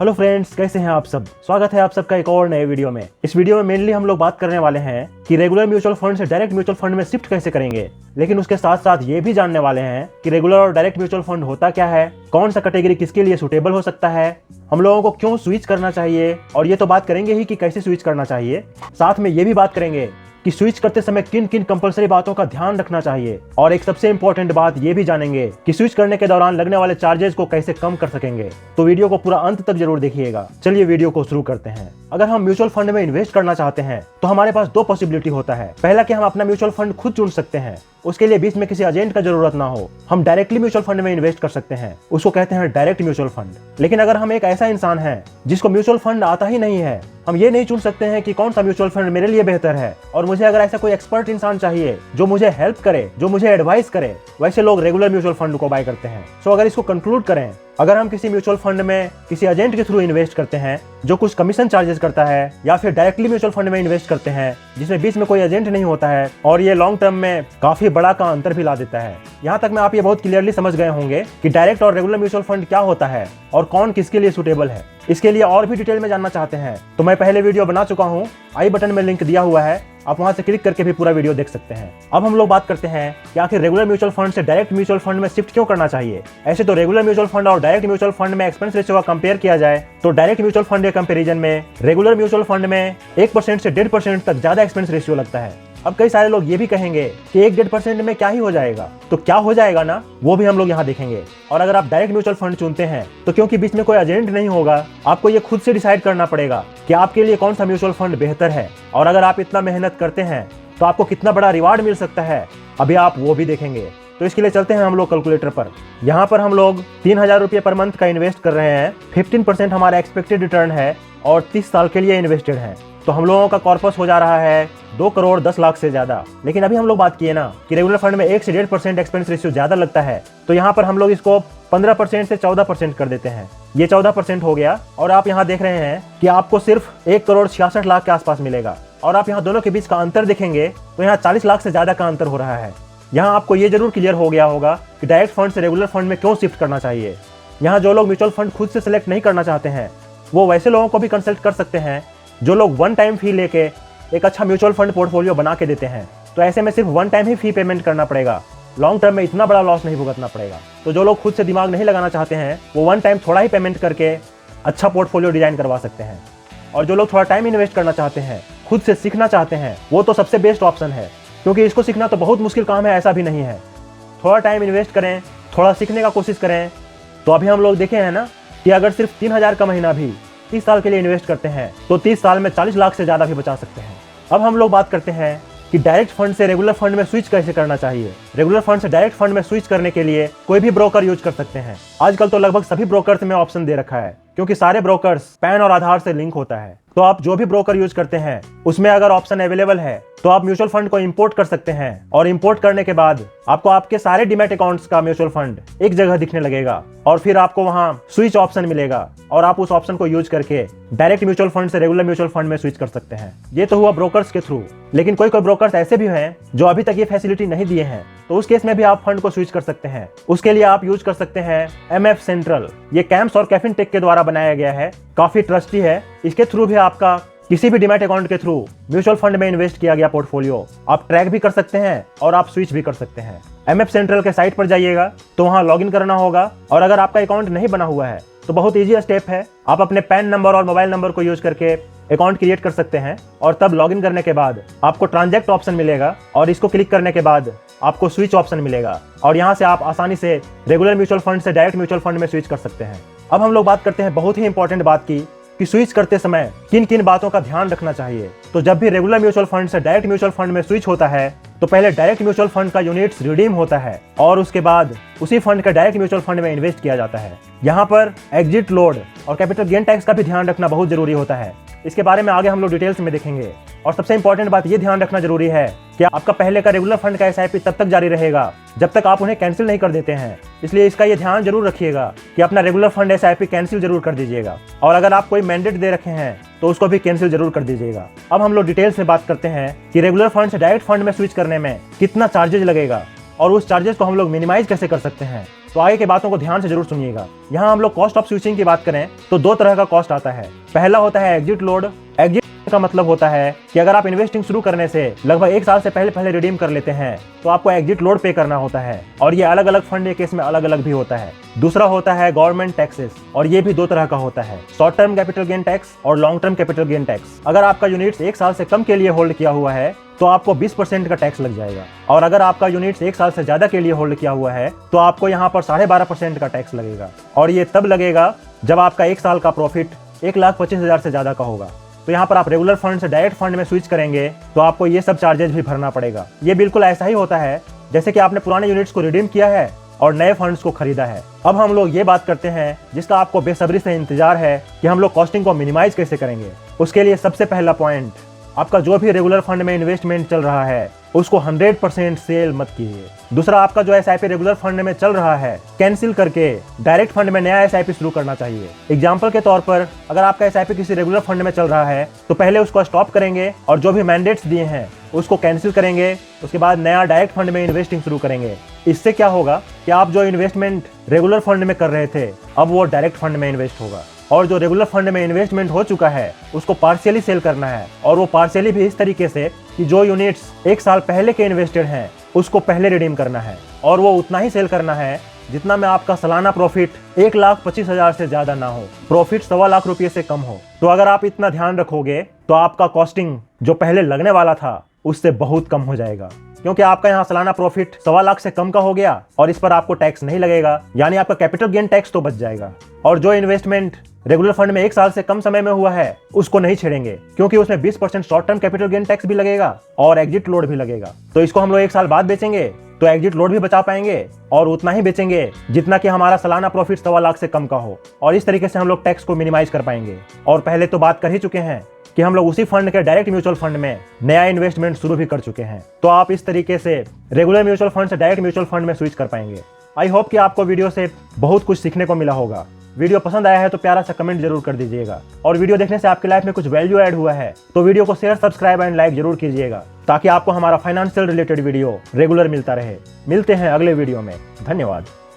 Hello friends, कैसे हैं आप सब। स्वागत है आप सबका एक और नए वीडियो में। इस वीडियो में मेनली हम लोग बात करने वाले हैं कि रेगुलर म्यूचुअल फंड से डायरेक्ट म्यूचुअल फंड में शिफ्ट कैसे करेंगे, लेकिन उसके साथ साथ ये भी जानने वाले हैं कि रेगुलर और डायरेक्ट म्यूचुअल फंड होता क्या है, कौन सा कैटेगरी किसके लिए सुटेबल हो सकता है, हम लोगों को क्यों स्विच करना चाहिए, और ये तो बात करेंगे ही कि कैसे स्विच करना चाहिए। साथ में ये भी बात करेंगे कि स्विच करते समय किन किन कंपलसरी बातों का ध्यान रखना चाहिए, और एक सबसे इंपॉर्टेंट बात ये भी जानेंगे कि स्विच करने के दौरान लगने वाले चार्जेस को कैसे कम कर सकेंगे। तो वीडियो को पूरा अंत तक जरूर देखिएगा। चलिए वीडियो को शुरू करते हैं। अगर हम म्यूचुअल फंड में इन्वेस्ट करना चाहते हैं तो हमारे पास दो पॉसिबिलिटी होता है। पहला कि हम अपना म्यूचुअल फंड खुद चुन सकते हैं, उसके लिए बीच में किसी एजेंट का जरूरत ना हो, हम डायरेक्टली म्यूचुअल फंड में इन्वेस्ट कर सकते हैं, उसको कहते हैं डायरेक्ट म्यूचुअल फंड। लेकिन अगर हम एक ऐसा इंसान है जिसको म्यूचुअल फंड आता ही नहीं है, हम ये नहीं चुन सकते हैं कि कौन सा म्यूचुअल फंड मेरे लिए बेहतर है, और मुझे अगर ऐसा कोई एक्सपर्ट इंसान चाहिए जो मुझे हेल्प करे, जो मुझे एडवाइस करे, वैसे लोग रेगुलर म्यूचुअल फंड को बाय करते हैं। सो अगर इसको कंक्लूड करें, अगर हम किसी म्यूचुअल फंड में किसी एजेंट के थ्रू इन्वेस्ट करते हैं जो कुछ कमीशन चार्जेस करता है, या फिर डायरेक्टली म्यूचुअल फंड में इन्वेस्ट करते हैं जिसमें बीच में कोई एजेंट नहीं होता है, और ये लॉन्ग टर्म में काफी बड़ा का अंतर भी ला देता है। यहाँ तक में आप ये बहुत क्लियरली समझ गए होंगे कि डायरेक्ट और रेगुलर म्यूचुअल फंड क्या होता है और कौन किसके लिए सुटेबल है। इसके लिए और भी डिटेल में जानना चाहते हैं तो मैं पहले वीडियो बना चुका हूँ, आई बटन में लिंक दिया हुआ है, आप वहां से क्लिक करके भी पूरा वीडियो देख सकते हैं। अब हम लोग बात करते हैं कि आखिर रेगुलर म्यूचुअल फंड से डायरेक्ट म्यूचुअल फंड में शिफ्ट क्यों करना चाहिए। ऐसे तो रेगुलर म्यूचुअल फंड और डायरेक्ट म्यूचुअल फंड में एक्सपेंस रेशियो का कंपेयर किया जाए तो डायरेक्ट म्यूचुअल फंड के कंपैरिजन में रेगुलर म्यूचुअल फंड में 1% से 1.5% तक ज्यादा एक्सपेंस रेशियो लगता है। अब कई सारे लोग ये भी कहेंगे कि 1-1.5% में क्या ही हो जाएगा, तो क्या हो जाएगा ना, वो भी हम लोग यहाँ देखेंगे। और अगर आप डायरेक्ट म्यूचुअल फंड चुनते हैं तो क्योंकि बीच में कोई एजेंट नहीं होगा, आपको ये खुद से डिसाइड करना पड़ेगा कि आपके लिए कौन सा म्यूचुअल फंड बेहतर है, और अगर आप इतना मेहनत करते हैं तो आपको कितना बड़ा रिवार्ड मिल सकता है, अभी आप वो भी देखेंगे। तो इसके लिए चलते हैं हम लोग कैलकुलेटर पर। यहाँ पर हम लोग 3000 रुपये पर मंथ का इन्वेस्ट कर रहे हैं, 15% हमारा एक्सपेक्टेड रिटर्न है और 30 साल के लिए इन्वेस्टेड है, तो हम लोगों का कॉर्पस हो जा रहा है 2,10,00,000 से ज्यादा। लेकिन अभी हम लोग बात किए ना कि रेगुलर फंड में 1 से 1.5% एक्सपेंस रेशियो ज्यादा लगता है, तो यहाँ पर हम लोग इसको 15% से 14% कर देते हैं। ये 14% हो गया, और आप यहाँ देख रहे हैं कि आपको सिर्फ 1,66,00,000 के आसपास मिलेगा। और आप यहाँ दोनों के बीच का अंतर देखेंगे तो यहाँ 40 लाख से ज्यादा का अंतर हो रहा है। यहाँ आपको ये जरूर क्लियर हो गया होगा कि डायरेक्ट फंड से रेगुलर फंड में क्यों शिफ्ट करना चाहिए। यहाँ जो लोग म्यूचुअल फंड खुद से सिलेक्ट नहीं करना चाहते हैं वो वैसे लोगों को भी कंसल्ट कर सकते हैं जो लोग वन टाइम फी लेके एक अच्छा म्यूचुअल फंड पोर्टफोलियो बना के देते हैं। तो ऐसे में सिर्फ वन टाइम ही फी पेमेंट करना पड़ेगा, लॉन्ग टर्म में इतना बड़ा लॉस नहीं भुगतना पड़ेगा। तो जो लोग खुद से दिमाग नहीं लगाना चाहते हैं वो वन टाइम थोड़ा ही पेमेंट करके अच्छा पोर्टफोलियो डिजाइन करवा सकते हैं। और जो लोग थोड़ा टाइम इन्वेस्ट करना चाहते हैं, खुद से सीखना चाहते हैं, वो तो सबसे बेस्ट ऑप्शन है, क्योंकि इसको सीखना तो बहुत मुश्किल काम है, ऐसा भी नहीं है। थोड़ा टाइम इन्वेस्ट करें, थोड़ा सीखने का कोशिश करें। तो अभी हम लोग देखे हैं ना कि अगर सिर्फ 3000 का महीना भी 30 साल के लिए इन्वेस्ट करते हैं तो 30 साल में 40 लाख से ज़्यादा भी बचा सकते हैं। अब हम लोग बात करते हैं कि डायरेक्ट फंड से रेगुलर फंड में स्विच कैसे करना चाहिए। रेगुलर फंड से डायरेक्ट फंड में स्विच करने के लिए कोई भी ब्रोकर यूज कर सकते हैं। आजकल तो लगभग सभी ब्रोकर्स में ऑप्शन दे रखा है, क्योंकि सारे ब्रोकर्स पैन और आधार से लिंक होता है। तो आप जो भी ब्रोकर यूज करते हैं उसमें अगर ऑप्शन अवेलेबल है तो आप म्यूचुअल फंड को इंपोर्ट कर सकते हैं, और इंपोर्ट करने के बाद आपको आपके सारे डीमैट अकाउंट्स का म्यूचुअल फंड एक जगह दिखने लगेगा, और फिर आपको वहां स्विच ऑप्शन मिलेगा, और आप उस ऑप्शन को यूज करके डायरेक्ट म्यूचुअल फंड से रेगुलर म्यूचुअल फंड में स्विच कर सकते हैं। ये तो हुआ ब्रोकर्स के थ्रू। लेकिन कोई ब्रोकर्स ऐसे भी हैं जो अभी तक ये फैसिलिटी नहीं दिए हैं, तो उस केस में भी आप फंड को स्विच कर सकते हैं। उसके लिए आप यूज कर सकते हैं MF सेंट्रल। ये कैम्प्स और कैफिन टेक के द्वारा बनाया गया है, काफी ट्रस्टी है। इसके थ्रू भी आपका किसी भी डीमैट अकाउंट के थ्रू म्यूचुअल फंड में इन्वेस्ट किया गया पोर्टफोलियो आप ट्रैक भी कर सकते हैं और आप स्विच भी कर सकते हैं। MF सेंट्रल के साइट पर जाइएगा तो वहां लॉगिन करना होगा, और अगर आपका अकाउंट नहीं बना हुआ है तो बहुत ईजी स्टेप है, आप अपने पैन नंबर और मोबाइल नंबर को यूज करके अकाउंट क्रिएट कर सकते हैं, और तब लॉगिन करने के बाद आपको ट्रांजैक्ट ऑप्शन मिलेगा, और इसको क्लिक करने के बाद आपको स्विच ऑप्शन मिलेगा, और यहाँ से आप आसानी से रेगुलर म्यूचुअल फंड से डायरेक्ट म्यूचुअल फंड में स्विच कर सकते हैं। अब हम लोग बात करते हैं बहुत ही इंपॉर्टेंट बात की कि स्विच करते समय किन किन बातों का ध्यान रखना चाहिए। तो जब भी रेगुलर म्यूचुअल फंड से डायरेक्ट म्यूचुअल फंड में स्विच होता है तो पहले डायरेक्ट म्यूचुअल फंड का यूनिट्स रिडीम होता है, और उसके बाद उसी फंड का डायरेक्ट म्यूचुअल फंड में इन्वेस्ट किया जाता है। यहाँ पर एग्जिट लोड और कैपिटल गेन टैक्स का भी ध्यान रखना बहुत जरूरी होता है। इसके बारे में आगे हम लोग डिटेल्स में देखेंगे। और सबसे इंपॉर्टेंट बात ये ध्यान रखना जरूरी है कि आपका पहले का रेगुलर फंड का SIP तब तक जारी रहेगा जब तक आप उन्हें कैंसिल नहीं कर देते हैं। इसलिए इसका ये ध्यान जरूर रखिएगा कि अपना रेगुलर फंड SIP कैंसिल जरूर कर दीजिएगा, और अगर आप कोई मैंडेट दे रखे हैं तो उसको भी कैंसिल जरूर कर दीजिएगा। अब हम लोग डिटेल्स में बात करते हैं कि रेगुलर फंड से डायरेक्ट फंड में स्विच करने में कितना चार्जेज लगेगा, और उस चार्जेस को हम लोग मिनिमाइज कैसे कर सकते हैं। तो आगे की बातों को ध्यान से जरूर सुनिएगा। यहाँ हम लोग कॉस्ट ऑफ स्विचिंग की बात करें तो दो तरह का कॉस्ट आता है। पहला होता है एग्जिट लोड। एग्जिट का मतलब होता है कि अगर आप इन्वेस्टिंग शुरू करने से लगभग 1 साल से पहले रिडीम कर लेते हैं तो आपको एग्जिट लोड पे करना होता है, और ये अलग अलग फंड के केस में अलग अलग भी होता है। दूसरा होता है गवर्नमेंट टैक्सेस, और ये भी दो तरह का होता है, short term capital gain tax और long term capital gain tax. अगर आपका यूनिट्स 1 साल से कम के लिए होल्ड किया हुआ है तो आपको 20% का टैक्स लग जाएगा, और अगर आपका यूनिट्स 1 साल से ज्यादा के लिए होल्ड किया हुआ है तो आपको यहाँ पर 12.5% का टैक्स लगेगा, और ये तब लगेगा जब आपका 1 साल का प्रॉफिट 1,25,000 से ज्यादा का होगा। तो यहाँ पर आप रेगुलर फंड से डायरेक्ट फंड में स्विच करेंगे तो आपको ये सब चार्जेस भी भरना पड़ेगा। ये बिल्कुल ऐसा ही होता है जैसे कि आपने पुराने यूनिट्स को रिडीम किया है और नए फंड्स को खरीदा है। अब हम लोग ये बात करते हैं जिसका आपको बेसब्री से इंतजार है कि हम लोग कॉस्टिंग को मिनिमाइज कैसे करेंगे। उसके लिए सबसे पहला पॉइंट, आपका जो भी रेगुलर फंड में इन्वेस्टमेंट चल रहा है उसको 100% सेल मत कीजिए। दूसरा, आपका जो एसआईपी रेगुलर फंड में चल रहा है कैंसिल करके डायरेक्ट फंड में नया एसआईपी शुरू करना चाहिए। एग्जांपल के तौर पर अगर आपका एसआईपी किसी रेगुलर फंड में चल रहा है तो पहले उसको स्टॉप करेंगे और जो भी मैंडेट्स दिए हैं उसको कैंसिल करेंगे, उसके बाद नया डायरेक्ट फंड में इन्वेस्टिंग शुरू करेंगे। इससे क्या होगा कि आप जो इन्वेस्टमेंट रेगुलर फंड में कर रहे थे अब वो डायरेक्ट फंड में इन्वेस्ट होगा, और जो रेगुलर फंड में इन्वेस्टमेंट हो चुका है उसको पार्शियली सेल करना है, और वो पार्शियली भी इस तरीके से कि जो यूनिट्स 1 साल पहले के इन्वेस्टेड हैं उसको पहले रिडीम करना है, और वो उतना ही सेल करना है जितना में आपका सालाना प्रॉफिट 1,25,000 से ज्यादा ना हो, प्रॉफिट 1.25 लाख रुपये से कम हो। तो अगर आप इतना ध्यान रखोगे तो आपका कॉस्टिंग जो पहले लगने वाला था उससे बहुत कम हो जाएगा, क्योंकि आपका यहाँ सालाना प्रॉफिट 1.25 लाख से कम का हो गया और इस पर आपको टैक्स नहीं लगेगा, यानी आपका कैपिटल गेन टैक्स तो बच जाएगा। और जो इन्वेस्टमेंट रेगुलर फंड में 1 साल से कम समय में हुआ है उसको नहीं छेड़ेंगे, क्योंकि उसमें 20% short term capital gain tax भी लगेगा और एग्जिट लोड भी लगेगा। तो इसको हम लोग 1 साल बाद बेचेंगे तो एग्जिट लोड भी बचा पाएंगे और उतना ही बेचेंगे जितना कि हमारा सालाना प्रॉफिट 1.25 लाख से कम का हो, और इस तरीके से हम लोग टैक्स को मिनिमाइज कर पाएंगे। और पहले तो बात कर ही चुके हैं कि हम लोग उसी फंड के डायरेक्ट म्यूचुअल फंड में नया इन्वेस्टमेंट शुरू भी कर चुके हैं, तो आप इस तरीके से रेगुलर म्यूचुअल फंड से डायरेक्ट म्यूचुअल फंड में स्विच कर पाएंगे। आई होप कि आपको वीडियो से बहुत कुछ सीखने को मिला होगा। वीडियो पसंद आया है तो प्यारा सा कमेंट जरूर कर दीजिएगा, और वीडियो देखने से आपकी लाइफ में कुछ वैल्यू ऐड हुआ है तो वीडियो को शेयर, सब्सक्राइब एंड लाइक जरूर कीजिएगा, ताकि आपको हमारा फाइनेंशियल रिलेटेड वीडियो रेगुलर मिलता रहे। मिलते हैं अगले वीडियो में, धन्यवाद।